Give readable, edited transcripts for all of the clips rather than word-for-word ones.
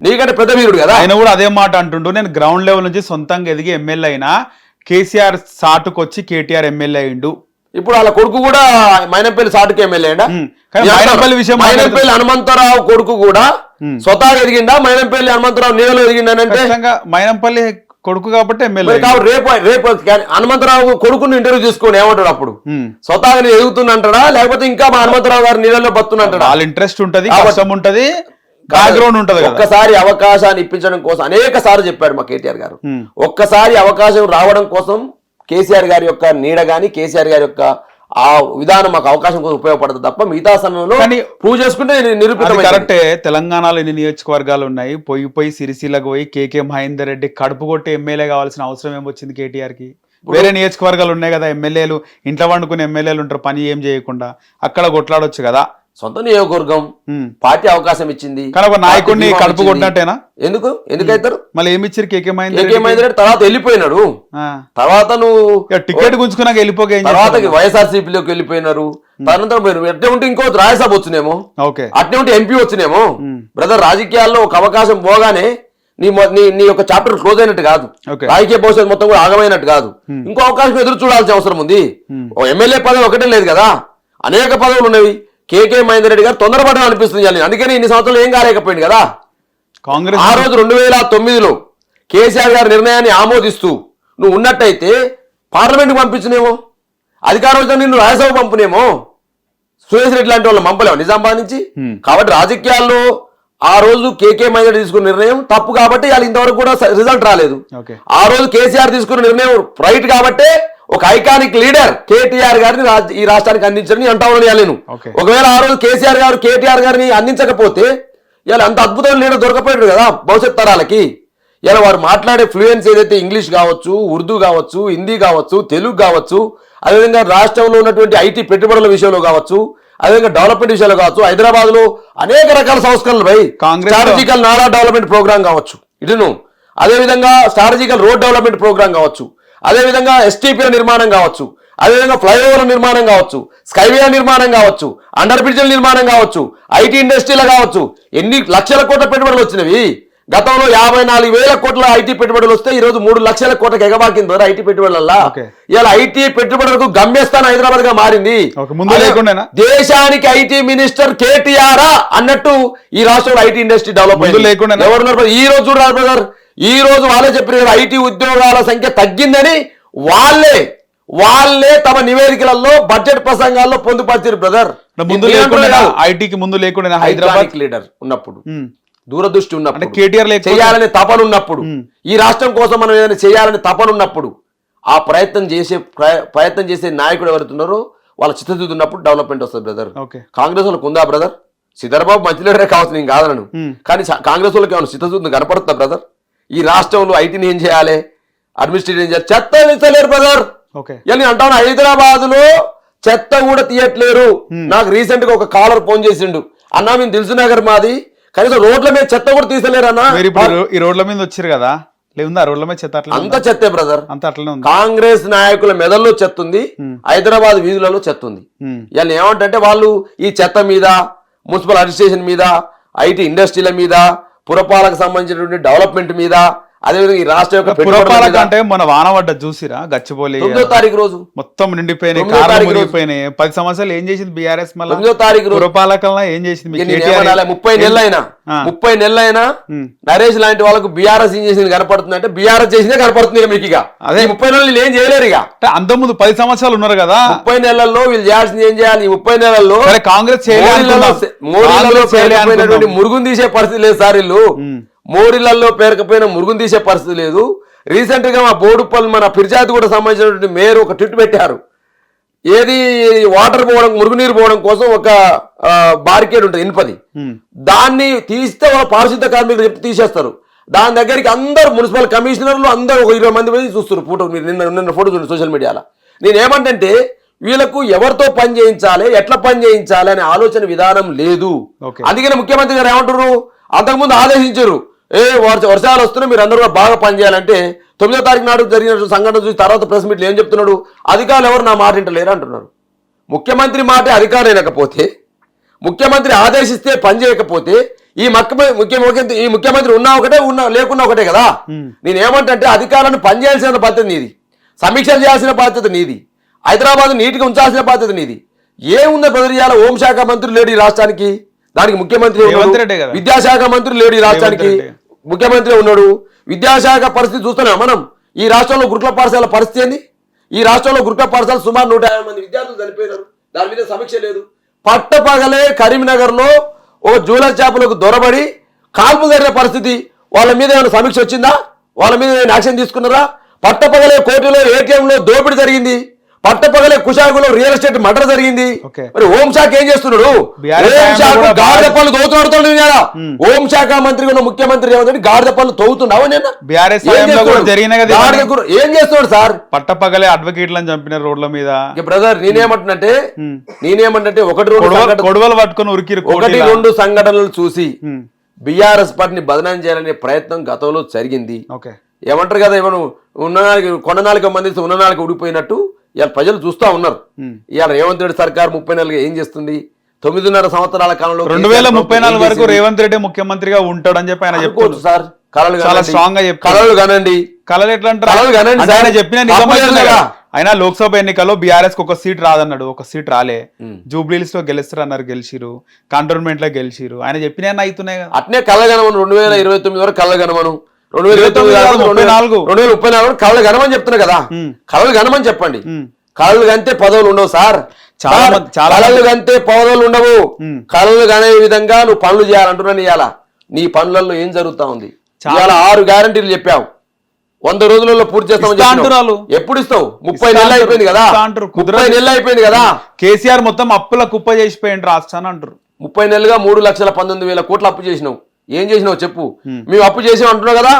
నీకంటే పెద్ద వీరుడు కదా. ఆయన కూడా అదే మాట అంటుండు, నేను గ్రౌండ్ లెవెల్ నుంచి సొంతంగా ఎదిగి ఎమ్మెల్యే అయినా కేసీఆర్ సాటుకొచ్చి కేటీఆర్ ఎమ్మెల్యే అయిండు. ఇప్పుడు వాళ్ళ కొడుకు కూడా మైనంపల్లి సాటుకి ఎమ్మెల్యే మైనంపల్లి హనుమంతరావు కొడుకు కూడా స్వతహాగా ఎదిగిండా, మైనంపల్లి హనుమంతరావు నీడలో ఎదిగిండంటే మైనంపల్లి కొడుకు కాబట్టి ఎమ్మెల్యే. రేపు హనుమంతరావు కొడుకుని ఇంటర్వ్యూ తీసుకోండి, ఏమంటాడు అప్పుడు? స్వతహాగా నేను ఎదుగుతున్నంటాడా, లేకపోతే ఇంకా మా హనుమంతరావు గారి నీళ్ళలో బతున్నంటాడా? వాళ్ళ ఇంట్రెస్ట్ ఉంటది, కష్టం ఉంటది, బ్యాక్గ్రౌండ్ ఉంటది. ఒక్కసారి అవకాశాన్ని ఇప్పించడం కోసం అనేక సార్లు చెప్పాడు మా కేటీఆర్ గారు. ఒక్కసారి అవకాశం రావడం కోసం కేసీఆర్ గారి యొక్క నీడ గాని, కేసీఆర్ గారి యొక్క ఆ విధానం మాకు అవకాశం కోసం ఉపయోగపడుతుంది తప్ప మిగతా సమయంలో ప్రూవ్ చేసుకుంటే నిరూపితం. కరెక్టే, తెలంగాణలో ఎన్ని నియోజకవర్గాలు ఉన్నాయి, పోయి సిరిసిల్లకు పోయి కేకే మహేందర్ రెడ్డి కడుపు కొట్టి ఎమ్మెల్యే కావాల్సిన అవసరం ఏమొచ్చింది కేటీఆర్ కి? వేరే నియోజకవర్గాలు ఉన్నాయి కదా, ఎమ్మెల్యేలు ఇంట్లో వండుకునే ఎమ్మెల్యేలు ఉంటారు పని ఏం చేయకుండా, అక్కడ కొట్లాడొచ్చు కదా. సొంత నియోజకవర్గం, పార్టీ అవకాశం ఇచ్చింది, నాయకుడిని కడుపు కొట్టినట్టేనా? ఎందుకైతారు? మళ్ళీ ఏమి ఇచ్చారు? కేకే మహేందర్ రెడ్డి తర్వాత వెళ్ళిపోయినాడు. తర్వాత నువ్వు టికెట్ గుంజుకున్నాక వెళ్ళిపోయి తర్వాత వైఎస్ఆర్సీపీలోకి వెళ్ళిపోయినారు. తదనంతరం అట్నే ఉంటే ఇంకో రాజ్యసభ వచ్చినేమో, అట్నే ఉంటే ఎంపీ వచ్చినేమో. బ్రదర్, రాజకీయాల్లో ఒక అవకాశం పోగానే నీ యొక్క చాప్టర్ క్లోజ్ అయినట్టు కాదు, రాజకీయ భవిష్యత్తు మొత్తం కూడా ఆగమైనట్టు కాదు. ఇంకో అవకాశం ఎదురు చూడాల్సిన అవసరం ఉంది. ఎమ్మెల్యే పదవి ఒకటే లేదు కదా, అనేక పదవులు ఉన్నవి. కేకే మహేందర్ రెడ్డి గారు తొందరపడడం అనిపిస్తుంది, అందుకని ఇన్ని సంవత్సరాలు ఏం కాలేకపోయింది కదా కాంగ్రెస్. ఆ రోజు 2009లో కేసీఆర్ గారి నిర్ణయాన్ని ఆమోదిస్తూ నువ్వు ఉన్నట్టయితే పార్లమెంట్కి పంపించనేమో, అధికారంతో నిన్ను రాజ్యసభ పంపునేమో. సురేష్ రెడ్డి లాంటి వాళ్ళు పంపలేము నిజామాబాద్ నుంచి. కాబట్టి రాజకీయాల్లో ఆ రోజు కేకే మహేందర్ రెడ్డి తీసుకున్న నిర్ణయం తప్పు కాబట్టి వాళ్ళు ఇంతవరకు కూడా రిజల్ట్ రాలేదు. ఆ రోజు కేసీఆర్ తీసుకున్న నిర్ణయం రైట్ కాబట్టి ఒక ఐకానిక్ లీడర్ కేటీఆర్ గారిని ఈ రాష్ట్రానికి అందించని అంటావు నేను. ఒకవేళ ఆ రోజు కేసీఆర్ గారు కేటీఆర్ గారిని అందించకపోతే ఇలా అంత అద్భుతమైన లీడర్ దొరకపోయాడు కదా భవిష్యత్ తరాలకి. ఇలా వారు మాట్లాడే ఫ్లూయెన్స్ ఏదైతే ఇంగ్లీష్ కావచ్చు, ఉర్దూ కావచ్చు, హిందీ కావచ్చు, తెలుగు కావచ్చు, అదేవిధంగా రాష్ట్రంలో ఉన్నటువంటి ఐటీ పెట్టుబడుల విషయంలో కావచ్చు, అదేవిధంగా డెవలప్మెంట్ విషయాలు కావచ్చు, హైదరాబాద్ లో అనేక రకాల సంస్కరణలు పై స్ట్రాటజికల్ నారా డెవలప్మెంట్ ప్రోగ్రామ్ కావచ్చు, ఇటును అదేవిధంగా స్ట్రాటజికల్ రోడ్ డెవలప్మెంట్ ప్రోగ్రామ్ కావచ్చు, అదేవిధంగా ఎస్టీపీల నిర్మాణం కావచ్చు, అదేవిధంగా ఫ్లైఓవర్ల నిర్మాణం కావచ్చు, స్కైవే నిర్మాణం కావచ్చు, అండర్ బ్రిడ్జ్ల నిర్మాణం కావచ్చు, ఐటీ ఇండస్ట్రీలు కావచ్చు, ఎన్ని లక్షల కోట్ల పెట్టుబడులు వచ్చినవి. గతంలో 54,000 కోట్ల ఐటీ పెట్టుబడులు వస్తే ఈ రోజు 3 లక్షల కోట్లకు ఎగబాకింది ఐటీ పెట్టుబడుల. ఇలా ఐటీ పెట్టుబడులకు గమ్యస్థానం హైదరాబాద్ గా మారింది. దేశానికి ఐటీ మినిస్టర్ కేటీఆర్ అన్నట్టు ఈ రాష్ట్రంలో ఐటీ ఇండస్ట్రీ డెవలప్ అయింది. ఎవరున్నారు ఈ రోజు? చూడాలి బ్రదర్, ఈ రోజు వాళ్ళే చెప్పారు కదా ఐటీ ఉద్యోగాల సంఖ్య తగ్గిందని. వాళ్ళే తమ నివేదికలలో బడ్జెట్ ప్రసంగాల్లో పొందుపరిచారు బ్రదర్. ఐటీకి ముందు లేకుండా హైదరాబాద్ లీడర్ ఉన్నప్పుడు, దూరదృష్టి ఉన్నప్పుడు, కేటీఆర్ చేయాలనే తపన ఉన్నప్పుడు, ఈ రాష్ట్రం కోసం మనం ఏదైనా చేయాలని తపన ఉన్నప్పుడు ఆ ప్రయత్నం చేసే నాయకుడు ఎవరుతున్నారో వాళ్ళ చిత్తశుద్ధి ఉన్నప్పుడు డెవలప్మెంట్ వస్తుంది బ్రదర్. కాంగ్రెస్ వాళ్ళకి ఉందా బ్రదర్? సీతారాబాబు మంచి లీడరే కావచ్చు, నేను కాదనను, కానీ కాంగ్రెస్ వాళ్ళకి ఏమైనా చిత్తశుద్ధి కనపడుతుందా బ్రదర్? ఈ రాష్ట్రంలో ఐటీని ఏం చేయాలి, అడ్మినిస్ట్రేటివ్ ఏం చేయాలి, చెత్త తీసలేరు బ్రదర్. నేను అంటాను హైదరాబాద్ లో చెత్త కూడా తీయట్లేరు. నాకు రీసెంట్ గా ఒక కాలర్ ఫోన్ చేసిండు, అన్నా మేము దిల్సు నగర్ మాది, కనీసం రోడ్ల మీద చెత్త కూడా తీసలేరు అన్నా. ఈ రోడ్ల మీద వచ్చారు కదా, రోడ్ల మీద చెత్త అంత చెత్తే బ్రదర్, అంత అట్లనే ఉంది. కాంగ్రెస్ నాయకుల మెదల్లో చెత్త ఉంది, హైదరాబాద్ వీధులలో చెత్త ఉంది. ఇలా ఏమంటే వాళ్ళు ఈ చెత్త మీద, మున్సిపల్ అడ్మినిస్ట్రేషన్ మీద, ఐటీ ఇండస్ట్రీల మీద, పురపాలకు సంబంధించినటువంటి డెవలప్మెంట్ మీద, అదేవిధంగా ఈ రాష్ట్ర యొక్క పురపాలక అంటే మన వానవడ్డ చూసిరా గచ్చిపోలి 9వ తారీఖు రోజు మొత్తం నిండిపోయినాయి, 10 సంవత్సరాలు ఏం చేసింది బీఆర్ఎస్? మళ్ళీ 9వ తారీఖు పురపాలకల్లా ఏం చేసింది? 30 నెలలైనా నరేష్ లాంటి వాళ్ళకు బీఆర్ఎస్ ఏం చేసింది కనపడుతుంది అంటే బీఆర్ఎస్ చేసిందే కనపడుతుంది మీకు. ఇక అదే 30 నెలలు ఏం చేయలేరు. ఇక అంతకుముందు 10 సంవత్సరాలు ఉన్నారు కదా, 30 నెలల్లో వీళ్ళు చేయాల్సింది ఏం చేయాలి? ఈ 30 నెలల్లో కాంగ్రెస్ మురుగును తీసే పరిస్థితి లేదు సార్. వీళ్ళు మోడీలలో పేరుకపోయిన మురుగును తీసే పరిస్థితి లేదు. రీసెంట్ గా మా బోడుపల్లి మన ఫిర్జాద్ కూడా సంబంధించినటువంటి మేయర్ ఒక ట్విట్ పెట్టారు. ఏది వాటర్ పోవడం, మురుగునీరు పోవడం కోసం ఒక బారికేడ్ ఉంటుంది ఇనుపది, దాన్ని తీస్తే వాళ్ళ పారిశుద్ధ కార్మికులు చెప్పి తీసేస్తారు. దాని దగ్గరికి అందరు మున్సిపల్ కమిషనర్లు అందరూ ఒక 20 మంది పోయి చూస్తారు. ఫోటో మీరు నిన్న ఫోటో చూడండి సోషల్ మీడియాలో. నేనేమంటే వీళ్ళకు ఎవరితో పని చేయించాలి, ఎట్లా పని చేయించాలి అనే ఆలోచన విధానం లేదు. అందుకని ముఖ్యమంత్రి గారు ఏమంటారు, అంతకుముందు ఆదేశించారు, వర్షాలు వస్తున్నాయి మీరు అందరూ బాగా పనిచేయాలంటే 9వ తారీఖు నాడు జరిగిన సంఘటన చూసి తర్వాత ప్రెస్ మీట్లు ఏం చెప్తున్నాడు, అధికారులు ఎవరు నా మాట వింటలేరు అంటున్నారు. ముఖ్యమంత్రి మాట అధికారం లేకపోతే, ముఖ్యమంత్రి ఆదేశిస్తే పని చేయకపోతే ఈ ముఖ్యమంత్రి ఉన్నా ఒకటే లేకున్నా ఒకటే కదా. నేనేమంటే అధికారులను పనిచేయాల్సిన బాధ్యత నీది, సమీక్షలు చేయాల్సిన బాధ్యత నీది, హైదరాబాద్ నీటిగా ఉంచాల్సిన బాధ్యత నీది. ఏముందో బెదిరియాల హోంశాఖ మంత్రి లేడు ఈ రాష్ట్రానికి, దానికి ముఖ్యమంత్రి విద్యాశాఖ మంత్రి లేడు ఈ రాష్ట్రానికి, ముఖ్యమంత్రి ఉన్నాడు. విద్యాశాఖ పరిస్థితి చూస్తున్నాం మనం. ఈ రాష్ట్రంలో గురుకుల పాఠశాల పరిస్థితి ఏంది? ఈ రాష్ట్రంలో గురుకుల పాఠశాల సుమారు 150 మంది విద్యార్థులు చనిపోయినారు, దాని మీద సమీక్ష లేదు. పట్టపగలే కరీంనగర్ లో ఒక జూలర్ చేపలకు దొరబడి కాల్పు జరిగిన పరిస్థితి, వాళ్ళ మీద ఏమైనా సమీక్ష వచ్చిందా? వాళ్ళ మీద ఏమైనా యాక్షన్ తీసుకున్నారా? పట్టపగలే కోర్టులో ఏటీఎంలో దోపిడీ జరిగింది, పట్టపగలే కుషాగులో రియల్ ఎస్టేట్ మర్డర్ జరిగింది. మరి హోంశాఖ ఏం చేస్తున్నాడు? హోంశాఖ గాడిద పనులు తవ్వుతున్నాడు కదా. హోంశాఖ మంత్రి ఉన్న ముఖ్యమంత్రి ఏమంటే గాడిద పనులు తవ్వుతున్నావు. ఏం చేస్తున్నాడు సార్? పట్టపగలే అడ్వకేట్లను చంపిన రోడ్ల మీద. బ్రదర్ నేనేమంటే గొడవలు పట్టుకుని ఉరికిరు. 1-2 సంఘటనలు చూసి బీఆర్ఎస్ పార్టీని బదనాం చేయాలనే ప్రయత్నం గతంలో జరిగింది. ఏమంటారు కదా, ఏమను కొన్ననాలిక మంది ఉన్ననాలిక ఉడిపోయినట్టు ఇవాళ ప్రజలు చూస్తా ఉన్నారు. ఇవాళ రేవంత్ రెడ్డి సర్కార్ 30 నెలలుగా ఏం చేస్తుంది? 9.5 సంవత్సరాల కాలంలో 2034 వరకు రేవంత్ రెడ్డి ముఖ్యమంత్రిగా ఉంటాడని చెప్పి ఆయన చెప్పుకోవచ్చు సార్. చాలా స్ట్రాంగ్ గా కలలు కనండి. కలలు ఎట్లా అంటారు? ఆయన చెప్పిన నిజమైందిగా. ఆయన లోక్సభ ఎన్నికల్లో బీఆర్ఎస్ కు 1 సీట్ రాదన్నాడు, 1 సీట్ రాలే. జూబ్లీస్ లో గెలుస్తారు అన్నారు, గెలిచిరు. కంటోన్మెంట్ లో గెలిచిరు. ఆయన చెప్పిన అవుతున్నాయి. అట్నే కళ్ళగనమను 2029 వరకు కళ్ళగనమను, 2034 కళ్ళు గనమని చెప్తున్నా కదా. కళ్ళు గనమని చెప్పండి. కళ్ళు కంటే పదవులు ఉండవు సార్. కళ్ళు కంటే పదవులు ఉండవు. కళ్ళు కనే విధంగా నువ్వు పనులు చేయాలంటున్నాను. ఇవాళ నీ పనులలో ఏం జరుగుతా ఉంది? ఇవాళ 6 గ్యారంటీలు చెప్పావు, 100 రోజులలో పూర్తి చేస్తామని. ఎప్పుడు ఇస్తావు? 30 నెలలు అయిపోయింది కదా. 30 నెలలు అయిపోయింది కదా. కేసీఆర్ మొత్తం అప్పుల కుప్ప చేసిపోయింది రాష్ట్రాన్ని అంటారు. 30 నెలలుగా 3,19,000 కోట్లు అప్పు చేసినావు. ఏం చేసినావు చెప్పు? మేము అప్పు చేసాం అంటున్నావు కదా.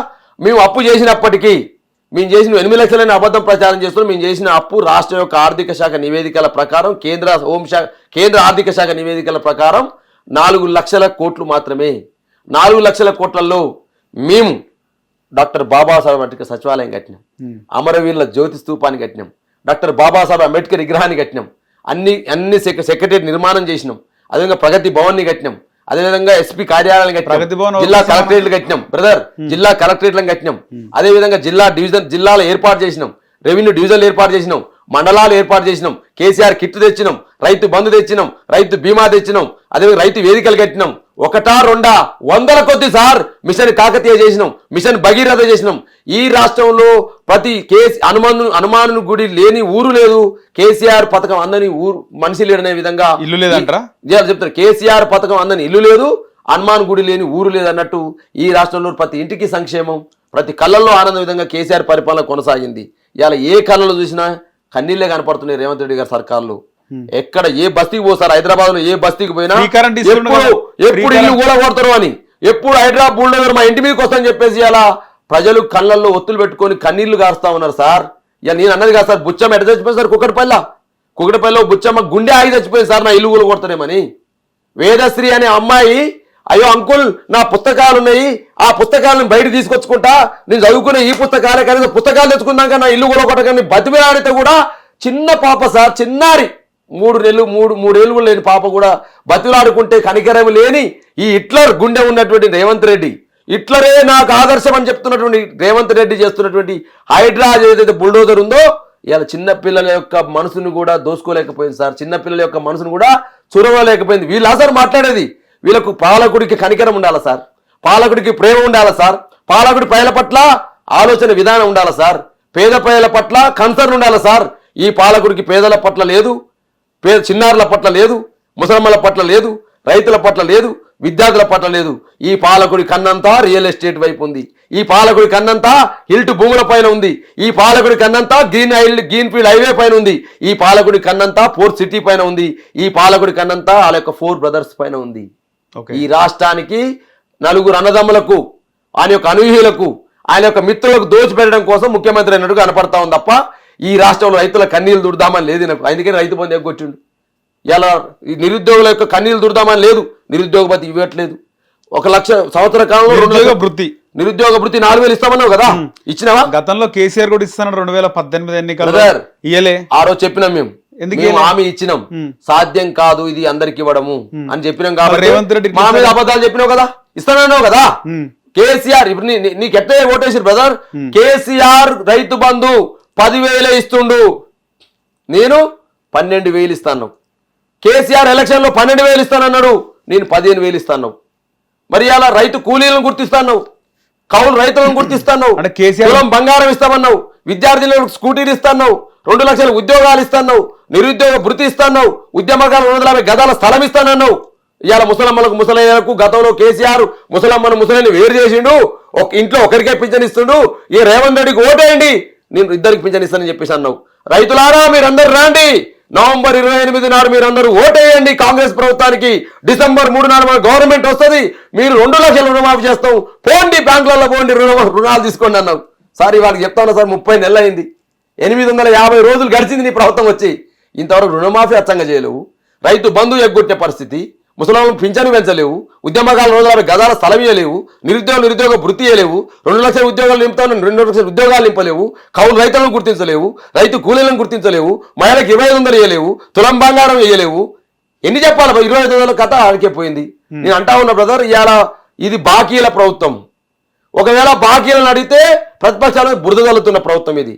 మేము అప్పు చేసినప్పటికీ మేము చేసిన 8 లక్షలని అబద్ధం ప్రచారం చేస్తున్నాం. మేము చేసిన అప్పు రాష్ట్రం యొక్క ఆర్థిక శాఖ నివేదికల ప్రకారం, కేంద్ర ఆర్థిక శాఖ నివేదికల ప్రకారం 4 లక్షల కోట్లు మాత్రమే. 4 లక్షల కోట్లలో మేము డాక్టర్ బాబాసాహెబ్ అంబేద్కర్ సచివాలయం కట్టినాం, అమరవీరుల జ్యోతి స్తూపాన్ని కట్టినాం, డాక్టర్ బాబాసాహెబ్ అంబేద్కర్ విగ్రహాన్ని కట్టినాం, అన్ని సెక్రటరీ నిర్మాణం చేసినాం, అదేవిధంగా ప్రగతి భవన్ని కట్టినాం, అదేవిధంగా ఎస్పీ కార్యాలయాలను కట్టినాం, జిల్లా కలెక్టరేట్లు కట్టినాం బ్రదర్, జిల్లా కలెక్టరేట్లను కట్టినాం, అదేవిధంగా జిల్లాలు ఏర్పాటు చేసినాం, రెవెన్యూ డివిజన్లు ఏర్పాటు చేసినాం, మండలాలు ఏర్పాటు చేసినాం, కేసీఆర్ కిట్ తెచ్చినాం, రైతు బంధు తెచ్చినాం, రైతు బీమా తెచ్చినాం, అదేవిధంగా రైతు వేదికలు కట్టినాం. 1-2 100 కొద్ది సార్. మిషన్ కాకతీయ చేసినాం, మిషన్ భగీరథ చేసినాం. ఈ రాష్ట్రంలో ప్రతి హనుమాను గుడి లేని ఊరు లేదు. కేసీఆర్ పథకం అందని ఊరు మనిషి లేడనే విధంగా ఇల్లు లేదంటారా చెప్తారు. కేసీఆర్ పథకం అందని ఇల్లు లేదు, హనుమాన్ గుడి లేని ఊరు లేదు అన్నట్టు ఈ రాష్ట్రంలో ప్రతి ఇంటికి సంక్షేమం, ప్రతి కళ్ళల్లో ఆనంద విధంగా కేసీఆర్ పరిపాలన కొనసాగింది. ఇవాళ ఏ కళ్ళలో చూసినా కన్నీళ్లే కనపడుతున్నాయి రేవంత్ రెడ్డి గారి సర్కార్లో. ఎక్కడ ఏ బస్తీకి పోతారు, హైదరాబాద్ లో ఏ బస్తీకి పోయినా ఎప్పుడు ఇల్లు కూడా కొడతారు అని, ఎప్పుడు హైదరాబాద్ బుల్డోజర్ మా ఇంటి మీదకి వస్తామని చెప్పేసి ఇలా ప్రజలు కళ్ళల్లో ఒత్తులు పెట్టుకొని కన్నీళ్లు కారుస్తా ఉన్నారు సార్. ఇక నేను అన్నది కాదు సార్, బుచ్చమ్మ ఎట్లా చచ్చిపోయింది సార్? కుక్కటిపల్లిలో బుచ్చమ్మ గుండె ఆగి చచ్చిపోయింది సార్, నా ఇల్లు కూడా కొడతానేమని. వేదశ్రీ అనే అమ్మాయి, అయ్యో అంకుల్ నా పుస్తకాలు ఉన్నాయి, ఆ పుస్తకాలను బయట తీసుకొచ్చుకుంటా, నేను చదువుకునే ఈ పుస్తకాలే కనీసం పుస్తకాలు తెచ్చుకున్నాక నా ఇల్లు కూడా కొట్టకని బతిమిలాడితే కూడా చిన్న పాప సార్, చిన్నారి 3 కూడా లేని పాప కూడా బతిలాడుకుంటే కనికరం లేని ఈ హిట్లర్ గుండె ఉన్నటువంటి రేవంత్ రెడ్డి, హిట్లరే నాకు ఆదర్శం అని చెప్తున్నటువంటి రేవంత్ రెడ్డి చేస్తున్నటువంటి హైడ్రా ఏదైతే బుల్డోజర్ ఉందో, ఇలా చిన్నపిల్లల యొక్క మనసును కూడా దోసుకోలేకపోయింది సార్. చిన్నపిల్లల యొక్క మనసును కూడా చూరవలేకపోయింది. వీళ్ళు సార్ మాట్లాడేది, వీళ్ళకు పాలకుడికి కనికరం ఉండాలా సార్, పాలకుడికి ప్రేమ ఉండాలా సార్, పాలకుడి ప్రజల పట్ల ఆలోచన విధానం ఉండాలా సార్, పేద ప్రజల పట్ల కన్సర్న్ ఉండాలా సార్. ఈ పాలకుడికి పేదల పట్ల లేదు, చిన్నారుల పట్ల లేదు, ముసలమ్మల పట్ల లేదు, రైతుల పట్ల లేదు, విద్యార్థుల పట్ల లేదు. ఈ పాలకుడి కన్నంతా రియల్ ఎస్టేట్ వైపు ఉంది, ఈ పాలకుడి కన్నంతా హిల్ట్ భూముల పైన ఉంది, ఈ పాలకుడి కన్నంతా గ్రీన్ ఫీల్డ్ హైవే పైన ఉంది, ఈ పాలకుడి కన్నంతా పోర్ట్ సిటీ పైన ఉంది, ఈ పాలకుడి కన్నంతా వాళ్ళ యొక్క 4 బ్రదర్స్ పైన ఉంది. ఈ రాష్ట్రానికి 4 అన్నదమ్ములకు, ఆయన యొక్క అనూహ్యులకు, ఆయన యొక్క మిత్రులకు దోచిపెట్టడం కోసం ముఖ్యమంత్రి అన్నట్టు కనపడతా ఉంది తప్ప ఈ రాష్ట్రంలో రైతుల కన్నీళ్లు దుర్దామని లేదు నాకు. అందుకని రైతు బంధు ఎగ్గొచ్చిండు. ఇలా నిరుద్యోగుల యొక్క కన్నీళ్లు దుర్దామని లేదు, నిరుద్యోగ భత్తి ఇవ్వట్లేదు. 1 లక్ష సంవత్సర కాలంలో నిరుద్యోగ భృతి 4,000 ఇస్తామన్నావు కదా, ఇచ్చినావా? గతంలో కేసీఆర్ కూడా ఇస్తాను 2018 ఎన్నికల్లో. ఆ రోజు చెప్పినాం మేము, ఎందుకు మేము హామీ ఇచ్చినాం, సాధ్యం కాదు ఇది అందరికి ఇవ్వడము అని చెప్పినాం కాబట్టి రేవంత్ రెడ్డి మా మీద అబద్ధాలు చెప్పినావు కదా, ఇస్తానన్నావు కదా. కేసీఆర్ ఇప్పుడు నీకు ఎట్లా ఓటేసారు బ్రదర్, కేసీఆర్ రైతు బంధు 10,000 ఇస్తుండు, నేను 12,000 ఇస్తాను. కేసీఆర్ ఎలక్షన్ లో 12,000 ఇస్తానన్నాడు, నేను 15,000 ఇస్తాను. మరి అలా రైతు కూలీలను గుర్తిస్తాను, కౌలు రైతులను గుర్తిస్తాను, కులం బంగారం ఇస్తామన్నావు, విద్యార్థులకు స్కూటీలు ఇస్తాను, 2 లక్షల ఉద్యోగాలు ఇస్తాను, నిరుద్యోగ భృతి ఇస్తాను, ఉద్యమకాల 250 గదాల స్థలం ఇస్తానన్నావు. ఇవాళ ముసలమ్మలకు ముసలయ్యలకు గతంలో కేసీఆర్ ముసలమ్మను ముసలిని వేరు చేసిండు, ఒక ఇంట్లో ఒకరికే పింఛన్ ఇస్తుండు, ఈ రేవంత్ రెడ్డికి ఓటేయండి నేను 2కి పింఛన్ ఇస్తానని చెప్పేసి అన్నావు. రైతులారా మీరందరూ రాండి, నవంబర్ 28 నాడు మీరందరూ ఓటేయండి కాంగ్రెస్ ప్రభుత్వానికి, డిసెంబర్ 3 నాడు మన గవర్నమెంట్ వస్తుంది, మీరు 2 లక్షల రుణమాఫీ చేస్తాం, పోండి బ్యాంకులలో పోండి రుణాలు తీసుకోండి అన్నావు. సార్ వాళ్ళకి చెప్తా ఉన్నా సార్, 30 నెలలు అయింది, 850 రోజులు గడిచింది నీ ప్రభుత్వం వచ్చి, ఇంతవరకు రుణమాఫీ అచ్చంగా చేయలేవు, రైతు బంధు ఎగ్గొట్టే పరిస్థితి, ముసలాలను పింఛను పెంచలేవు, ఉద్యమకాల 250 గదాల స్థలం ఇవ్వలేవు, నిరుద్యోగ భృతి ఇవ్వలేవు, 2 లక్షల ఉద్యోగాలు నింపుతాను 2 లక్షల ఉద్యోగాలు నింపలేవు, కౌలు రైతులను గుర్తించలేవు, రైతు కూలీలను గుర్తించలేవు, మహిళలకు 25,000 ఇవ్వలేవు, తులం బంగారం వేయలేవు. ఎన్ని చెప్పాలి 25,000 కథ ఆడికే పోయింది. నేను అంటా ఉన్నా బ్రదర్, ఇవాళ ఇది బాకీల ప్రభుత్వం. ఒకవేళ బాకీలను అడిగితే ప్రతిపక్షాలను బురదగలుతున్న ప్రభుత్వం ఇది.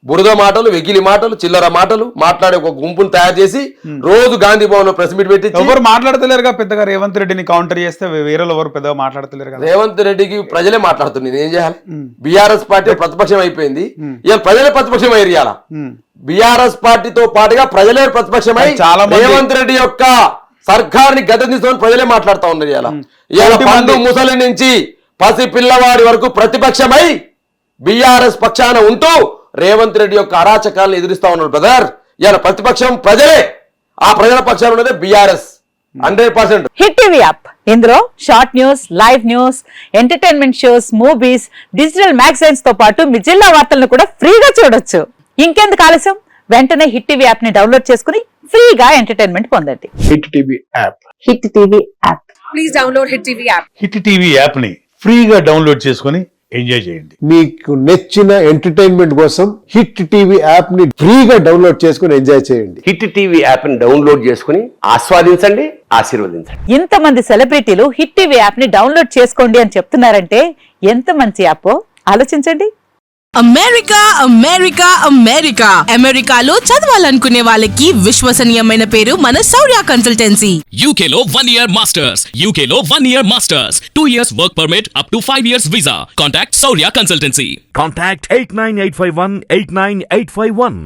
బురద మాటలు, వెకిలి మాటలు, చిల్లర మాటలు మాట్లాడే ఒక గుంపును తయారు చేసి రోజు గాంధీ భవన్ ప్రెస్ మీట్ పెట్టి ఎవరు మాట్లాడతలేరుగా పెద్దగా. రేవంత్ రెడ్డిని కౌంటర్ చేస్తే వేరే ఎవరు పెద్దగా మాట్లాడతలేరు కదా. రేవంత్ రెడ్డికి ప్రజలే మాట్లాడుతుంది, నేను ఏం చేయాలి? బీఆర్ఎస్ పార్టీ ప్రతిపక్షం అయిపోయింది, ఇవాళ ప్రజలే ప్రతిపక్షం అయ్యారు. ఇవాళ బీఆర్ఎస్ పార్టీతో పాటుగా ప్రజలే ప్రతిపక్షమై రేవంత్ రెడ్డి యొక్క సర్కార్ని గద్దెదించుకొని ప్రజలే మాట్లాడుతూ ఉన్నారు. ఇవాళ పండు ముసలి నుంచి పసి పిల్లవాడి వరకు ప్రతిపక్షమై బీఆర్ఎస్ పక్షాన ఉంటూ రేవంత్ రెడ్డి యొక్క అరాచకాలను ఎదురిస్తా ఉన్నారు బ్రదర్. ఇవాళ ప్రతిపక్షం ప్రజలే, ఆ ప్రజల పక్షాలు ఉన్నదే బీఆర్ఎస్ 100%. హిట్ టీవీ యాప్, ఇందులో short news, live news, entertainment shows, movies, digital magazines తో పాటు మీ జిల్లా వార్తలను కూడా ఫ్రీగా చూడొచ్చు. ఇంకెందుకు ఆలస్యం, వెంటనే హిట్ టీవీ యాప్ ని డౌన్లోడ్ చేసుకుని ఫ్రీగా ఎంటర్టైన్మెంట్ పొందండి. Hit TV app, hit TV app, please download hit TV app. Hit TV app ని ఫ్రీగా డౌన్లోడ్ చేసుకుని ఎంజాయ్ చేయండి. మీకు నచ్చిన ఎంటర్టైన్మెంట్ కోసం హిట్ టీవీ యాప్ ని ఫ్రీగా డౌన్లోడ్ చేసుకుని ఎంజాయ్ చేయండి. హిట్ టీవీ యాప్ ని డౌన్లోడ్ చేసుకుని ఆస్వాదించండి, ఆశీర్వదించండి. ఇంతమంది సెలబ్రిటీలు హిట్ టీవీ యాప్ ని డౌన్లోడ్ చేసుకోండి అని చెప్తున్నారంటే ఎంత మంచి యాప్ ఆలోచించండి. అమెరికా అమెరికా అమెరికా అమెరికాలో చదవాలనుకునే వాళ్ళకి విశ్వసనీయమైన పేరు మన శౌర్య కన్సల్టెన్సీ. UK లో 1 year masters, UK లో 1 year masters, 2 years work permit up to 5 years visa. Contact Saurya Consultancy. Contact 89851 89851.